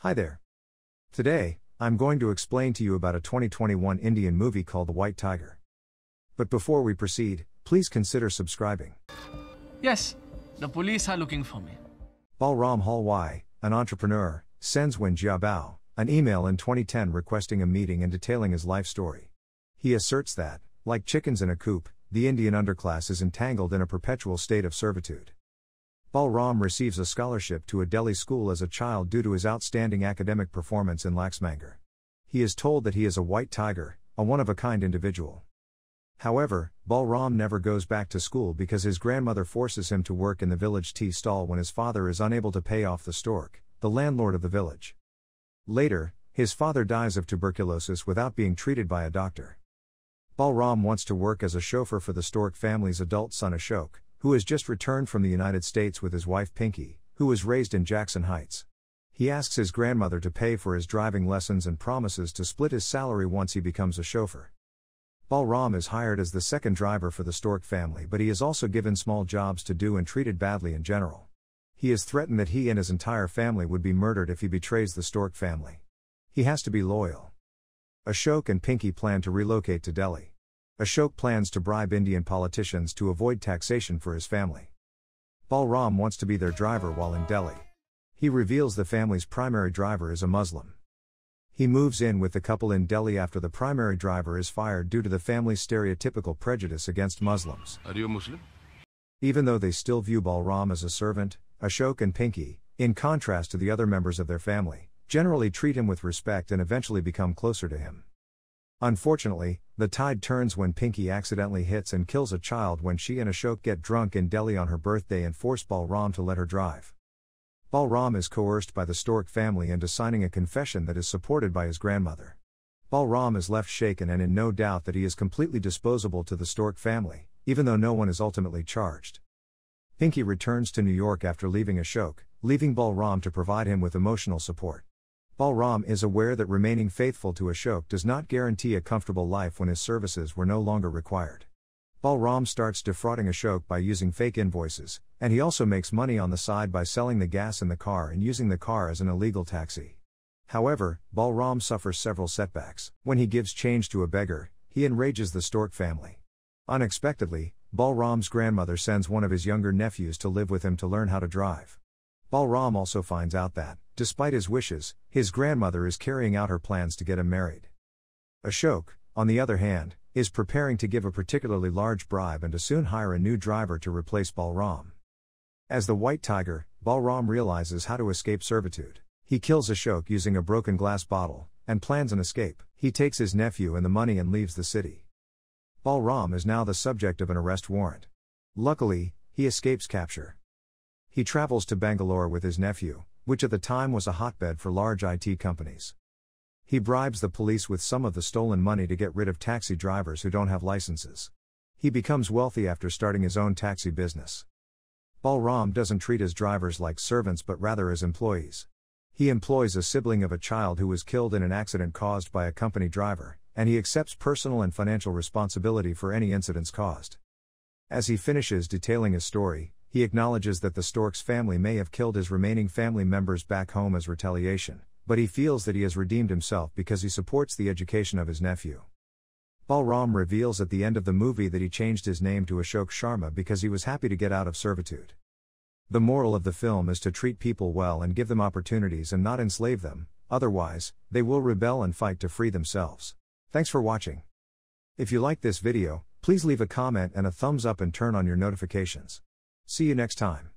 Hi there. Today, I'm going to explain to you about a 2021 Indian movie called The White Tiger. But before we proceed, please consider subscribing. Yes, the police are looking for me. Balram Halwai, an entrepreneur, sends Wen Jiabao an email in 2010 requesting a meeting and detailing his life story. He asserts that, like chickens in a coop, the Indian underclass is entangled in a perpetual state of servitude. Balram receives a scholarship to a Delhi school as a child due to his outstanding academic performance in Laxmangar. He is told that he is a white tiger, a one-of-a-kind individual. However, Balram never goes back to school because his grandmother forces him to work in the village tea stall when his father is unable to pay off the stork, the landlord of the village. Later, his father dies of tuberculosis without being treated by a doctor. Balram wants to work as a chauffeur for the stork family's adult son Ashok, who has just returned from the United States with his wife Pinky, who was raised in Jackson Heights. He asks his grandmother to pay for his driving lessons and promises to split his salary once he becomes a chauffeur. Balram is hired as the second driver for the stork family, but he is also given small jobs to do and treated badly in general. He is threatened that he and his entire family would be murdered if he betrays the stork family. He has to be loyal. Ashok and Pinky plan to relocate to Delhi. Ashok plans to bribe Indian politicians to avoid taxation for his family. Balram wants to be their driver while in Delhi. He reveals the family's primary driver is a Muslim. He moves in with the couple in Delhi after the primary driver is fired due to the family's stereotypical prejudice against Muslims. Are you Muslim? Even though they still view Balram as a servant, Ashok and Pinky, in contrast to the other members of their family, generally treat him with respect and eventually become closer to him. Unfortunately, the tide turns when Pinky accidentally hits and kills a child when she and Ashok get drunk in Delhi on her birthday and force Balram to let her drive. Balram is coerced by the stork family into signing a confession that is supported by his grandmother. Balram is left shaken and in no doubt that he is completely disposable to the stork family, even though no one is ultimately charged. Pinky returns to New York after leaving Ashok, leaving Balram to provide him with emotional support. Balram is aware that remaining faithful to Ashok does not guarantee a comfortable life when his services were no longer required. Balram starts defrauding Ashok by using fake invoices, and he also makes money on the side by selling the gas in the car and using the car as an illegal taxi. However, Balram suffers several setbacks. When he gives change to a beggar, he enrages the stork family. Unexpectedly, Balram's grandmother sends one of his younger nephews to live with him to learn how to drive. Balram also finds out that, despite his wishes, his grandmother is carrying out her plans to get him married. Ashok, on the other hand, is preparing to give a particularly large bribe and to soon hire a new driver to replace Balram. As the White Tiger, Balram realizes how to escape servitude. He kills Ashok using a broken glass bottle, and plans an escape. He takes his nephew and the money and leaves the city. Balram is now the subject of an arrest warrant. Luckily, he escapes capture. He travels to Bangalore with his nephew, which at the time was a hotbed for large IT companies. He bribes the police with some of the stolen money to get rid of taxi drivers who don't have licenses. He becomes wealthy after starting his own taxi business. Balram doesn't treat his drivers like servants but rather as employees. He employs a sibling of a child who was killed in an accident caused by a company driver, and he accepts personal and financial responsibility for any incidents caused. As he finishes detailing his story, he acknowledges that the stork's family may have killed his remaining family members back home as retaliation, but he feels that he has redeemed himself because he supports the education of his nephew. Balram reveals at the end of the movie that he changed his name to Ashok Sharma because he was happy to get out of servitude. The moral of the film is to treat people well and give them opportunities and not enslave them, otherwise, they will rebel and fight to free themselves. Thanks for watching. If you like this video, please leave a comment and a thumbs up and turn on your notifications. See you next time.